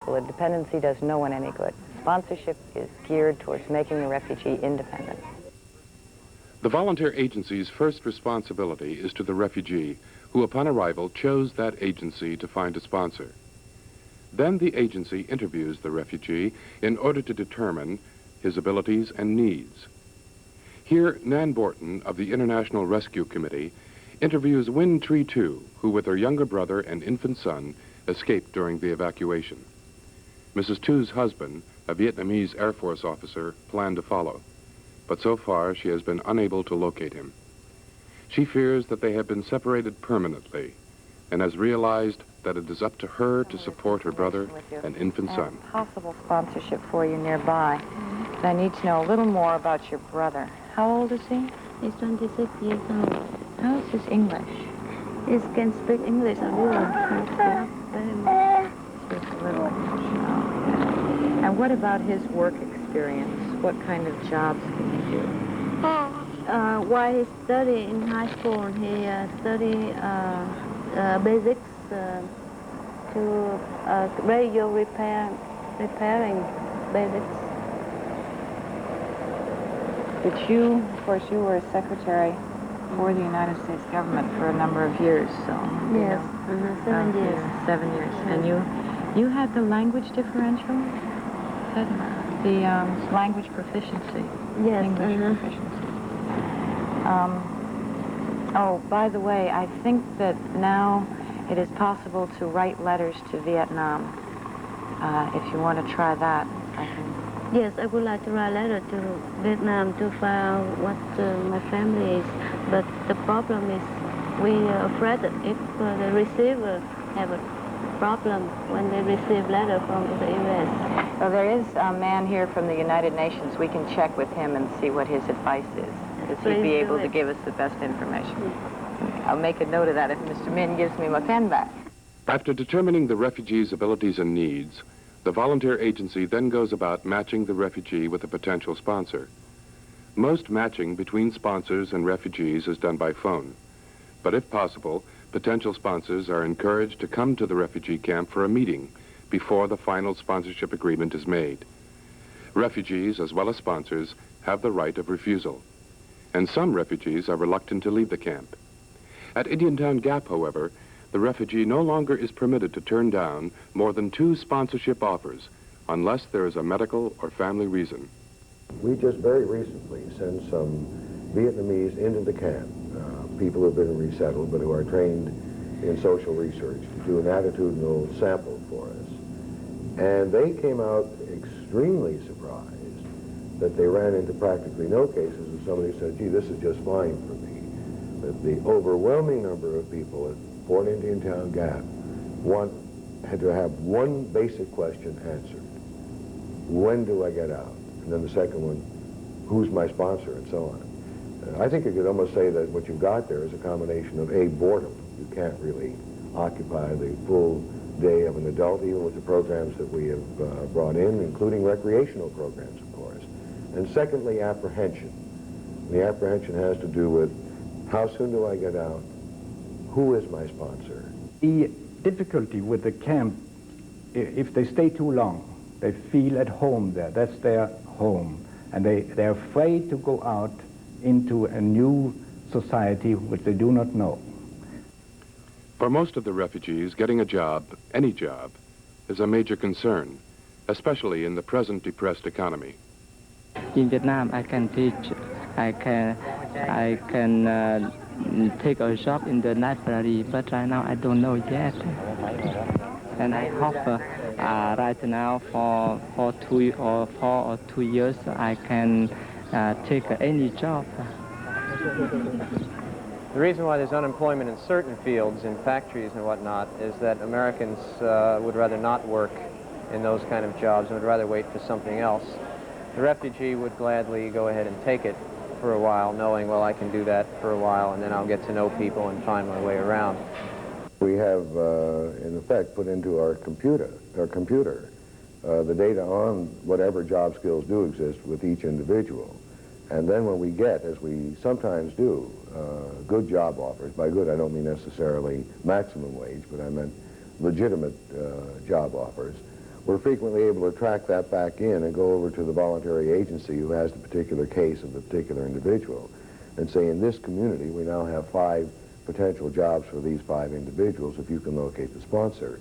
helpful. A dependency does no one any good. Sponsorship is geared towards making the refugee independent. The volunteer agency's first responsibility is to the refugee, who upon arrival chose that agency to find a sponsor. Then the agency interviews the refugee in order to determine his abilities and needs. Here, Nan Borton of the International Rescue Committee interviews Win Tree Tu, who with her younger brother and infant son escaped during the evacuation. Mrs. Tu's husband, a Vietnamese Air Force officer, planned to follow, but so far she has been unable to locate him. She fears that they have been separated permanently and has realized that it is up to her to support her brother and infant son. Possible sponsorship for you nearby. But I need to know a little more about your brother. How old is he? He's 26 years old. How is his English? He can speak English a little. Not very much. Speaks a little English. Okay. And what about his work experience? What kind of jobs can he do? While he studied in high school, he studied basics to radio repairing basics. But you, of course, you were a secretary for the United States government for a number of years, so... Yes, 7 years. Yeah, 7 years. And you had the language differential? The language proficiency? Yes. English proficiency. Oh, by the way, I think that now it is possible to write letters to Vietnam. If you want to try that, I can... Yes, I would like to write a letter to Vietnam to find out what my family is. But the problem is we are afraid that if the receiver have a problem when they receive letter from the U.S. Well, there is a man here from the United Nations. We can check with him and see what his advice is, because he'd be able to give us the best information. I'll make a note of that if Mr. Min gives me my pen back. After determining the refugee's abilities and needs, the volunteer agency then goes about matching the refugee with a potential sponsor. Most matching between sponsors and refugees is done by phone. But if possible, potential sponsors are encouraged to come to the refugee camp for a meeting before the final sponsorship agreement is made. Refugees, as well as sponsors, have the right of refusal. And some refugees are reluctant to leave the camp. At Indiantown Gap, however, the refugee no longer is permitted to turn down more than 2 sponsorship offers unless there is a medical or family reason. We just very recently sent some Vietnamese into the camp, people who have been resettled but who are trained in social research, to do an attitudinal sample for us. And they came out extremely surprised that they ran into practically no cases of somebody who said, gee, this is just fine for me. But the overwhelming number of people at Fort Indiantown Gap had to have one basic question answered. When do I get out? And then the second one, who's my sponsor, and so on. I think you could almost say that what you've got there is a combination of boredom. You can't really occupy the full day of an adult, even with the programs that we have brought in, including recreational programs, of course. And secondly, apprehension. The apprehension has to do with how soon do I get out? Who is my sponsor? The difficulty with the camp, if they stay too long, they feel at home there. That's their home. And they're afraid to go out into a new society which they do not know. For most of the refugees, getting a job, any job, is a major concern, especially in the present depressed economy. In Vietnam, I can teach. I can take a job in the library, but right now I don't know yet. And I hope right now for 2 or 2 years I can take any job. The reason why there's unemployment in certain fields, in factories and whatnot, is that Americans would rather not work in those kind of jobs and would rather wait for something else. The refugee would gladly go ahead and take it for a while, knowing, well, I can do that for a while and then I'll get to know people and find my way around. We have, in effect, put into our computer the data on whatever job skills do exist with each individual. And then when we get, as we sometimes do, good job offers, by good I don't mean necessarily maximum wage, but I meant legitimate job offers, we're frequently able to track that back in and go over to the voluntary agency who has the particular case of the particular individual and say, in this community, we now have 5 potential jobs for these 5 individuals if you can locate the sponsor.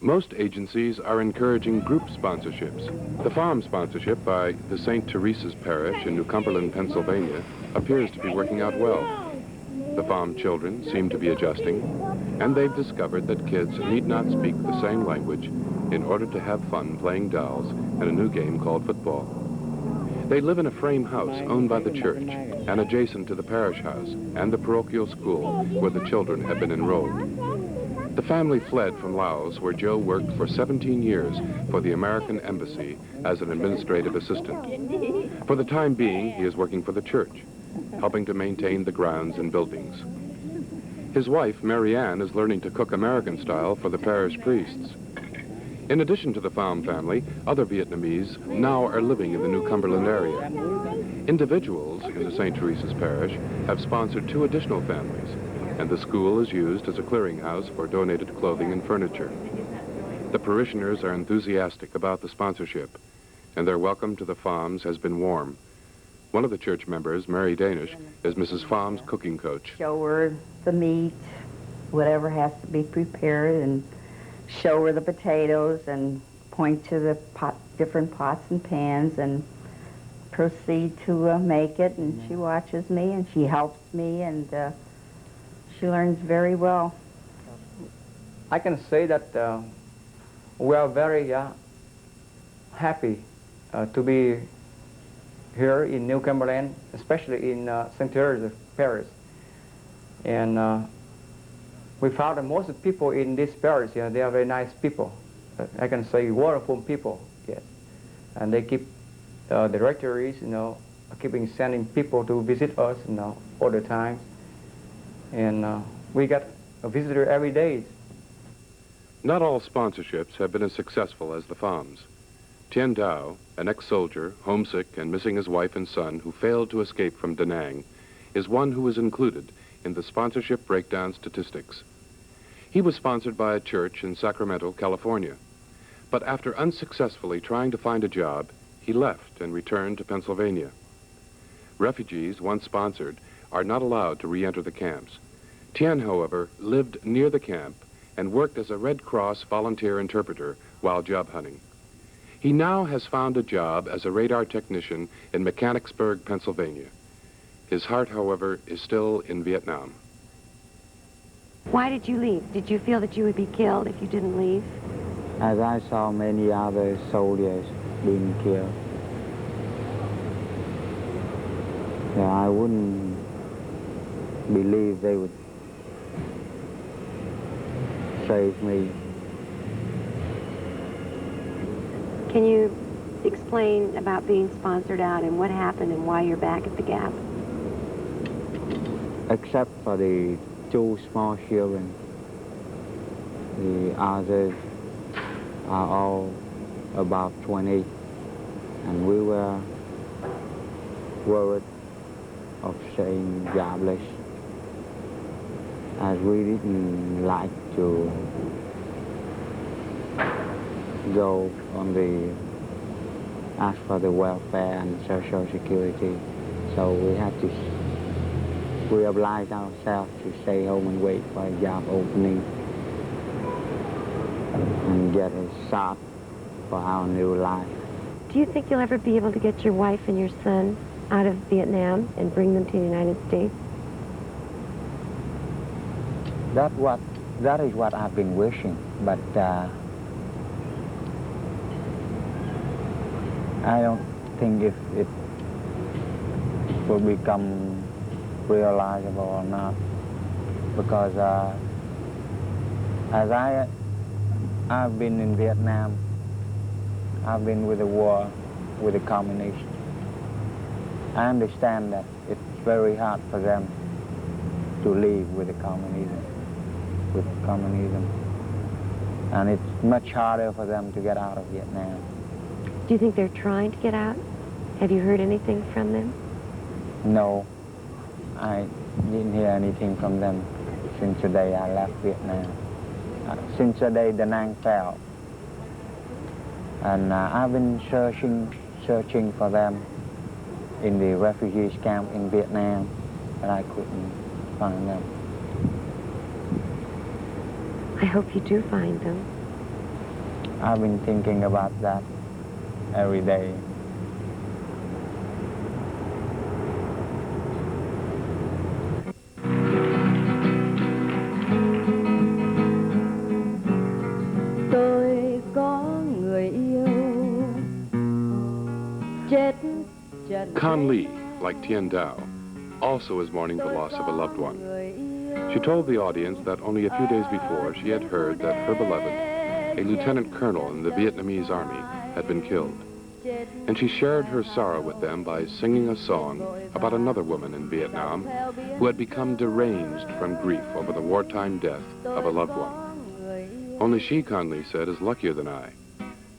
Most agencies are encouraging group sponsorships. The farm sponsorship by the St. Teresa's Parish in New Cumberland, Pennsylvania, appears to be working out well. The farm children seem to be adjusting, and they've discovered that kids need not speak the same language in order to have fun playing dolls and a new game called football. They live in a frame house owned by the church and adjacent to the parish house and the parochial school where the children have been enrolled. The family fled from Laos, where Joe worked for 17 years for the American Embassy as an administrative assistant. For the time being, he is working for the church, helping to maintain the grounds and buildings. His wife, Mary Ann, is learning to cook American style for the parish priests. In addition to the Pham family, other Vietnamese now are living in the New Cumberland area. Individuals in the St. Teresa's Parish have sponsored 2 additional families, and the school is used as a clearinghouse for donated clothing and furniture. The parishioners are enthusiastic about the sponsorship, and their welcome to the Phams has been warm. One of the church members, Mary Danish, is Mrs. Pham's cooking coach. Show her the meat, whatever has to be prepared, and show her the potatoes and point to the different pots and pans and proceed to make it. And she watches me and she helps me, and she learns very well. I can say that we are very happy to be here in New Cumberland, especially in St. Teresa's Parish. And we found that most of the people in this parish, they are very nice people. I can say wonderful people, yes. And they keep directories, keeping sending people to visit us, all the time. And we got a visitor every day. Not all sponsorships have been as successful as the Phams. Tien Dao, an ex-soldier, homesick and missing his wife and son who failed to escape from Da Nang, is one who is included in the sponsorship breakdown statistics. He was sponsored by a church in Sacramento, California. But after unsuccessfully trying to find a job, he left and returned to Pennsylvania. Refugees, once sponsored, are not allowed to re-enter the camps. Tien, however, lived near the camp and worked as a Red Cross volunteer interpreter while job hunting. He now has found a job as a radar technician in Mechanicsburg, Pennsylvania. His heart, however, is still in Vietnam. Why did you leave? Did you feel that you would be killed if you didn't leave? As I saw many other soldiers being killed, I wouldn't believe they would save me. Can you explain about being sponsored out and what happened and why you're back at the Gap? Except for the 2 small children, the others are all about 20, and we were worried of staying jobless, as we didn't like to go on the ask for the welfare and social security, so we obliged ourselves to stay home and wait for a job opening and get a start for our new life. Do you think you'll ever be able to get your wife and your son out of Vietnam and bring them to the United States? That is what I've been wishing, but I don't think if it will become realizable or not, because as I've been in Vietnam, I've been with the war with the communists. I understand that it's very hard for them to live with the communism, and it's much harder for them to get out of Vietnam. Do you think they're trying to get out? Have you heard anything from them? No, I didn't hear anything from them since the day I left Vietnam. Since the day Da Nang fell, And I've been searching for them in the refugees camp in Vietnam, and I couldn't find them. I hope you do find them. I've been thinking about that every day. Tôi có người yêu chết trận. Con Lee, like Tien Dao, also is mourning the loss of a loved one. She told the audience that only a few days before she had heard that her beloved, a lieutenant colonel in the Vietnamese army, had been killed. And she shared her sorrow with them by singing a song about another woman in Vietnam who had become deranged from grief over the wartime death of a loved one. Only she, Con Lee said, is luckier than I,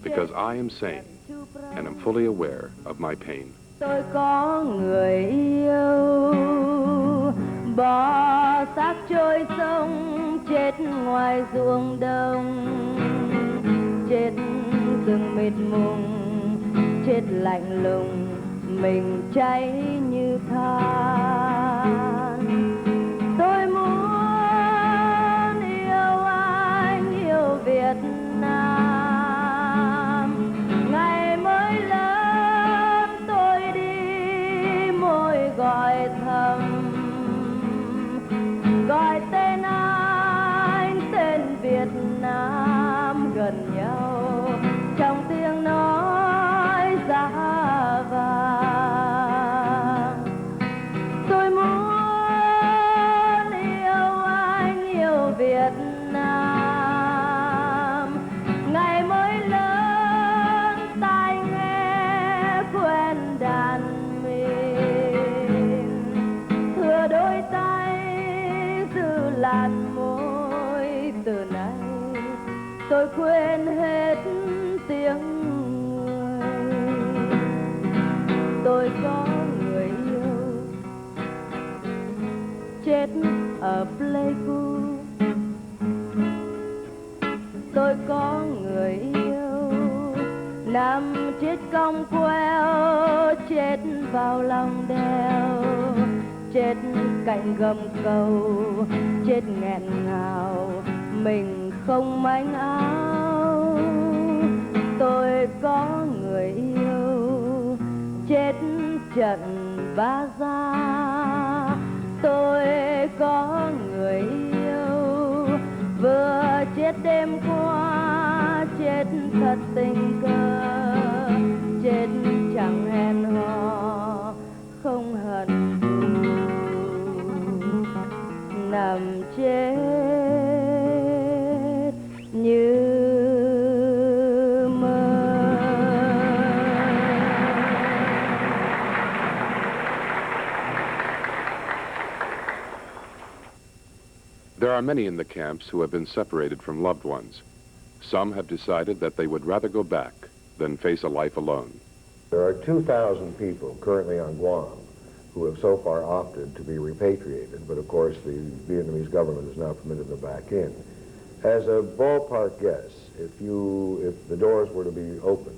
because I am sane and am fully aware of my pain. Tôi có người yêu bỏ xác trôi sông, chết ngoài ruộng đồng, chết rừng mịt mùng, chết lạnh lùng, mình cháy như than. Tôi muốn yêu anh, yêu Việt Nam. Ngày mới lớn tôi đi môi gọi thầm, gọi tên anh, tên Việt Nam gần nhau trong tiếng nói giá vàng. Tôi muốn yêu anh, yêu Việt Nam. Ngày mới lớn tai nghe quen đàn mình, thừa đôi tay giữ làn môi. Từ nay tôi quên hết tiếng người. Tôi có người yêu chết ở Pleiku. Tôi có người yêu nằm chết cong queo, chết vào lòng đèo, chết cạnh gầm cầu, chết nghẹn ngào, mình không manh áo. Tôi có người yêu chết trận Ba Gia. Tôi có người yêu vừa chết đêm qua, chết thật tình cờ, chết chẳng hẹn hò, không hận thù, nằm chết như There are many in the camps who have been separated from loved ones. Some have decided that they would rather go back than face a life alone. There are 2,000 people currently on Guam who have so far opted to be repatriated, but of course the Vietnamese government has now permitted them back in. As a ballpark guess, if the doors were to be opened,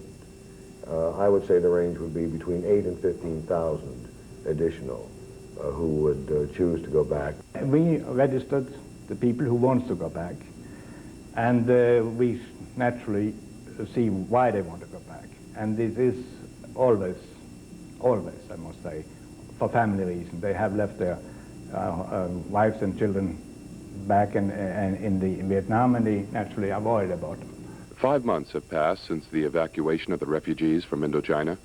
I would say the range would be between 8,000 and 15,000 additional who would choose to go back. We registered the people who wants to go back, and we naturally see why they want to go back. And this is always, I must say, for family reasons. They have left their wives and children back in Vietnam, and they naturally are worried about them. 5 months have passed since the evacuation of the refugees from Indochina,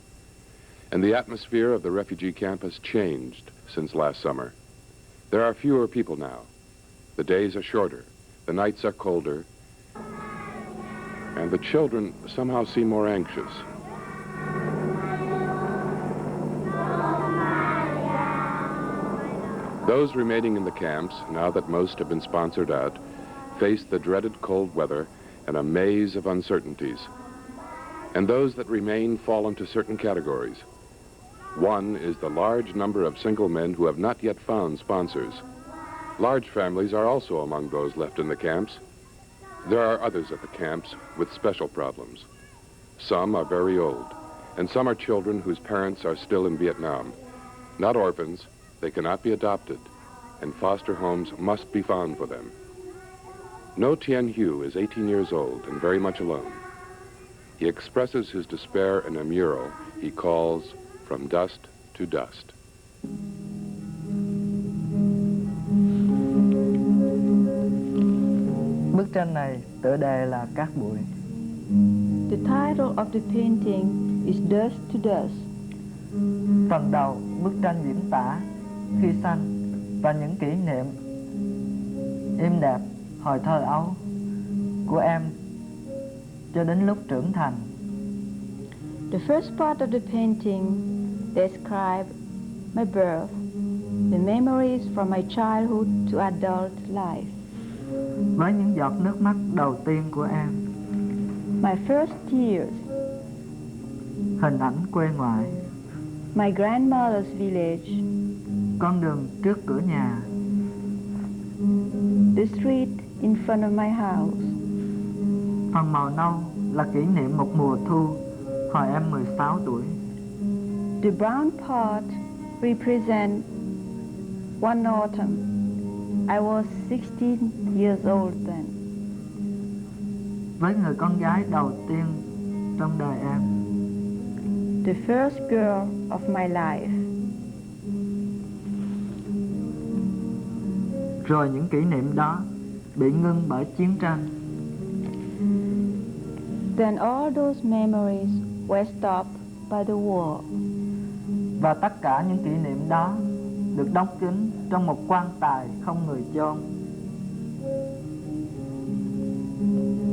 and the atmosphere of the refugee camp has changed since last summer. There are fewer people now. The days are shorter, the nights are colder, and the children somehow seem more anxious. Those remaining in the camps, now that most have been sponsored out, face the dreaded cold weather and a maze of uncertainties. And those that remain fall into certain categories. One is the large number of single men who have not yet found sponsors. Large families are also among those left in the camps. There are others at the camps with special problems. Some are very old, and some are children whose parents are still in Vietnam. Not orphans, they cannot be adopted, and foster homes must be found for them. No Tien Hu is 18 years old and very much alone. He expresses his despair in a mural he calls From Dust to Dust. Bức tranh này tựa đề là Cát bụi. The title of the painting is Dust to Dust. Phần đầu bức tranh diễn tả khi xanh và những kỷ niệm êm đẹp hồi thơ ấu của em cho đến lúc trưởng thành. The first part of the painting describes my birth, the memories from my childhood to adult life. Với những giọt nước mắt đầu tiên của em. My first tears. Hình ảnh quê ngoại. My grandmother's village. Con đường trước cửa nhà. The street in front of my house. Phần màu nâu là kỷ niệm một mùa thu hồi em 16 tuổi. The brown part represents one autumn. I was 16 years old then. Với người con gái đầu tiên trong đời em. The first girl of my life. Rồi những kỷ niệm đó bị ngưng bởi chiến tranh. Then all those memories were stopped by the war. Và tất cả những kỷ niệm đó được đóng kín trong một quan tài không người chôn.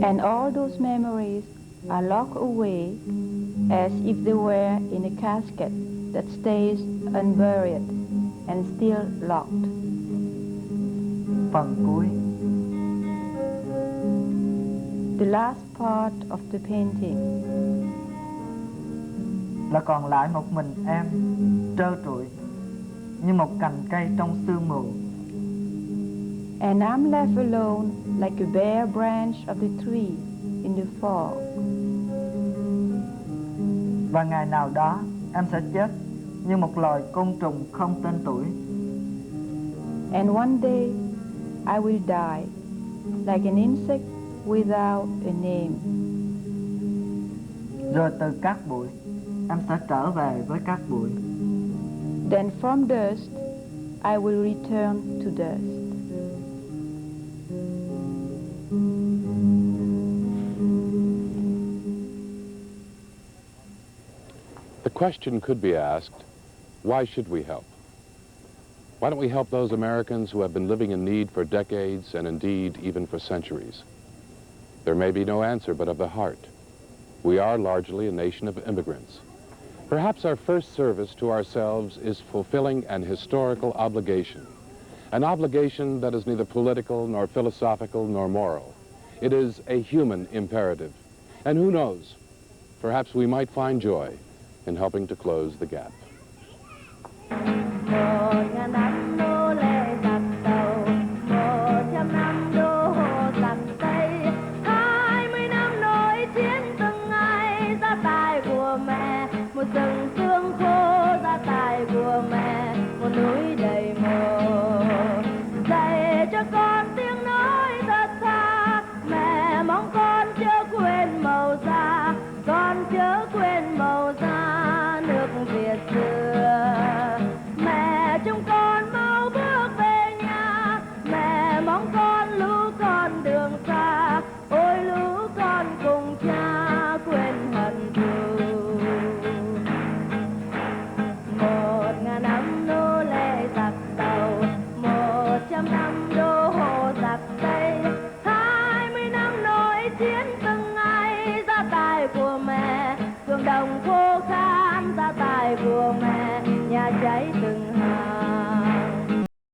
And all those memories are locked away as if they were in a casket that stays unburied and still locked. Phần cuối. The last part of the painting. Là còn lại một mình em trơ trụi như một cành cây trong sương mù. And I'm left alone like a bare branch of the tree in the fog. Và ngày nào đó em sẽ chết như một loài côn trùng không tên tuổi. And one day I will die like an insect without a name. Rồi từ cát bụi em sẽ trở về với cát bụi. Then from dust I will return to dust. The question could be asked, why should we help? Why don't we help those Americans who have been living in need for decades and indeed even for centuries? There may be no answer but of the heart. We are largely a nation of immigrants. Perhaps our first service to ourselves is fulfilling an historical obligation, an obligation that is neither political nor philosophical nor moral. It is a human imperative. And who knows, perhaps we might find joy in helping to close the gap. Rừng xương khô gia tài của mẹ, một núi đầy mồ. Dạy cho con tiếng nói thật tha, mẹ mong con chớ quên màu da, con chớ quên màu da nước Việt xưa. Mẹ chúng con mau bước về nhà, mẹ mong con lũ con đường xa, ôi lũ con cùng cha quên hận thù. 1.000 năm nô lệ giặc tàu, 100 năm đô hộ giặc Tây, 20 năm nổi chiến từng ngày gia tài của mẹ, ruộng đồng